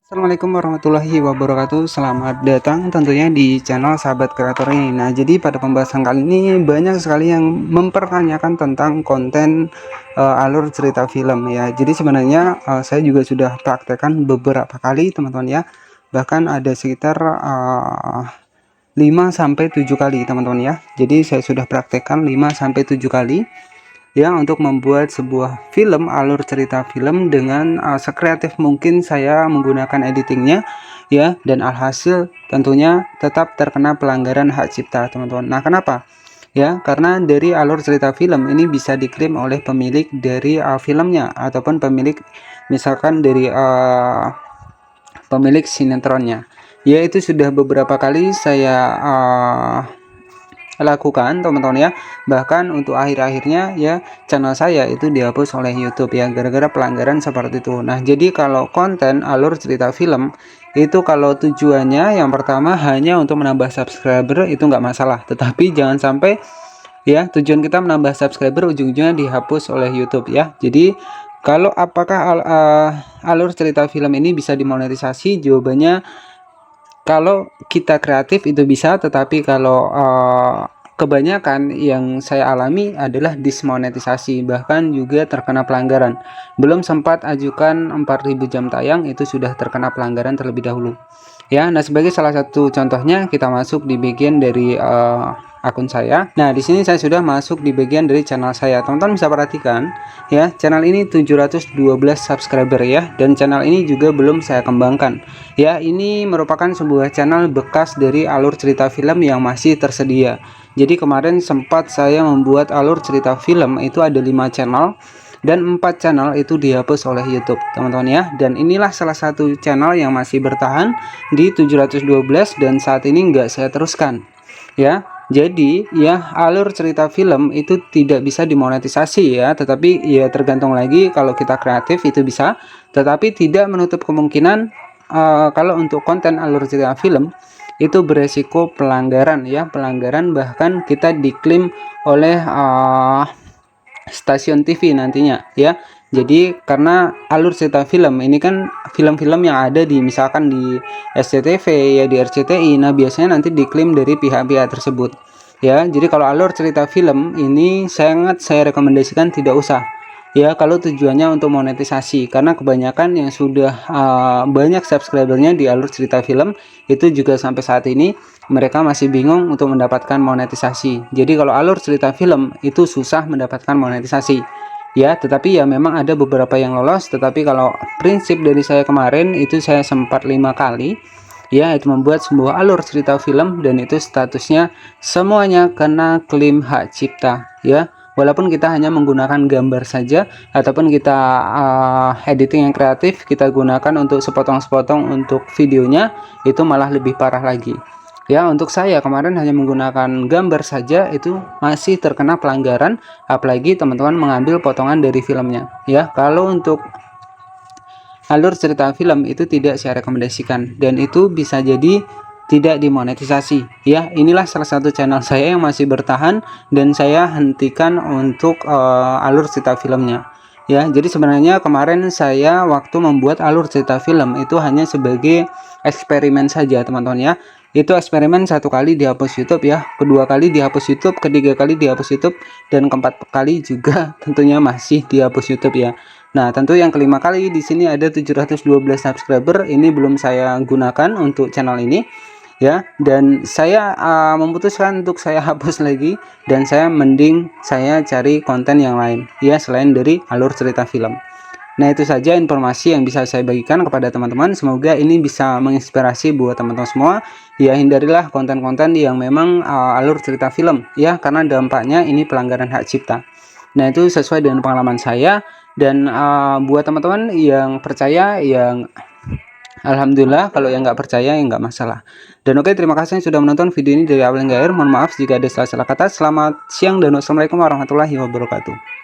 Assalamualaikum warahmatullahi wabarakatuh. Selamat datang tentunya di channel Sahabat Kreator ini. Nah, jadi pada pembahasan kali ini banyak sekali yang mempertanyakan tentang konten alur cerita film ya. Jadi sebenarnya saya juga sudah praktekkan beberapa kali teman-teman ya. Bahkan ada sekitar 5 sampai 7 kali teman-teman ya. Jadi saya sudah praktekkan 5 sampai 7 kali ya untuk membuat sebuah film, alur cerita film dengan sekreatif mungkin saya menggunakan editingnya ya, dan alhasil tentunya tetap terkena pelanggaran hak cipta teman-teman. Nah, kenapa? Ya, karena dari alur cerita film ini bisa diklaim oleh pemilik dari filmnya ataupun pemilik misalkan dari pemilik sinetronnya. Ya, itu sudah beberapa kali saya lakukan teman-teman ya. Bahkan untuk akhir-akhirnya ya channel saya itu dihapus oleh YouTube ya gara-gara pelanggaran seperti itu. Nah, jadi kalau konten alur cerita film itu kalau tujuannya yang pertama hanya untuk menambah subscriber itu nggak masalah, tetapi jangan sampai ya tujuan kita menambah subscriber ujung-ujungnya dihapus oleh YouTube ya. Jadi kalau apakah alur cerita film ini bisa dimonetisasi? Jawabannya kalau kita kreatif itu bisa, tetapi kalau kebanyakan yang saya alami adalah dismonetisasi, bahkan juga terkena pelanggaran. Belum sempat ajukan 4000 jam tayang itu sudah terkena pelanggaran terlebih dahulu. Ya, nah sebagai salah satu contohnya kita masuk di bagian dari akun saya. Nah, di sini saya sudah masuk di bagian dari channel saya. Teman-teman bisa perhatikan ya, channel ini 712 subscriber ya, dan channel ini juga belum saya kembangkan. Ya, ini merupakan sebuah channel bekas dari alur cerita film yang masih tersedia. Jadi kemarin sempat saya membuat alur cerita film itu ada 5 channel dan 4 channel itu dihapus oleh YouTube teman-teman ya, dan inilah salah satu channel yang masih bertahan di 712 dan saat ini nggak saya teruskan ya. Jadi ya alur cerita film itu tidak bisa dimonetisasi ya, tetapi ya tergantung lagi, kalau kita kreatif itu bisa, tetapi tidak menutup kemungkinan kalau untuk konten alur cerita film itu beresiko pelanggaran ya, pelanggaran bahkan kita diklaim oleh stasiun TV nantinya ya. Jadi karena alur cerita film ini kan film-film yang ada di misalkan di SCTV ya, di RCTI, nah biasanya nanti diklaim dari pihak-pihak tersebut ya. Jadi kalau alur cerita film ini sangat saya rekomendasikan tidak usah ya kalau tujuannya untuk monetisasi, karena kebanyakan yang sudah banyak subscribernya di alur cerita film itu juga sampai saat ini mereka masih bingung untuk mendapatkan monetisasi. Jadi kalau alur cerita film itu susah mendapatkan monetisasi ya, tetapi ya memang ada beberapa yang lolos. Tetapi kalau prinsip dari saya kemarin itu saya sempat 5 kali ya, itu membuat sebuah alur cerita film dan itu statusnya semuanya kena klaim hak cipta ya. Walaupun kita hanya menggunakan gambar saja ataupun kita editing yang kreatif kita gunakan untuk sepotong-sepotong untuk videonya, itu malah lebih parah lagi ya. Untuk saya kemarin hanya menggunakan gambar saja itu masih terkena pelanggaran, apalagi teman-teman mengambil potongan dari filmnya ya. Kalau untuk alur cerita film itu tidak saya rekomendasikan dan itu bisa jadi tidak dimonetisasi ya. Inilah salah satu channel saya yang masih bertahan dan saya hentikan untuk alur cerita filmnya ya. Jadi sebenarnya kemarin saya waktu membuat alur cerita film itu hanya sebagai eksperimen saja teman-teman ya. Itu eksperimen, satu kali dihapus YouTube ya, kedua kali dihapus YouTube, ketiga kali dihapus YouTube, dan keempat kali juga tentunya masih dihapus YouTube ya. Nah, tentu yang kelima kali di sini ada 712 subscriber ini belum saya gunakan untuk channel ini ya, dan saya memutuskan untuk saya hapus lagi dan saya mending saya cari konten yang lain ya selain dari alur cerita film. Nah, itu saja informasi yang bisa saya bagikan kepada teman-teman. Semoga ini bisa menginspirasi buat teman-teman semua. Ya, hindarilah konten-konten yang memang alur cerita film ya, karena dampaknya ini pelanggaran hak cipta. Nah, itu sesuai dengan pengalaman saya, dan buat teman-teman yang percaya, yang alhamdulillah, kalau yang nggak percaya ya nggak masalah. Dan oke, terima kasih yang sudah menonton video ini dari awal hingga akhir. Mohon maaf jika ada salah-salah kata. Selamat siang dan wassalamualaikum warahmatullahi wabarakatuh.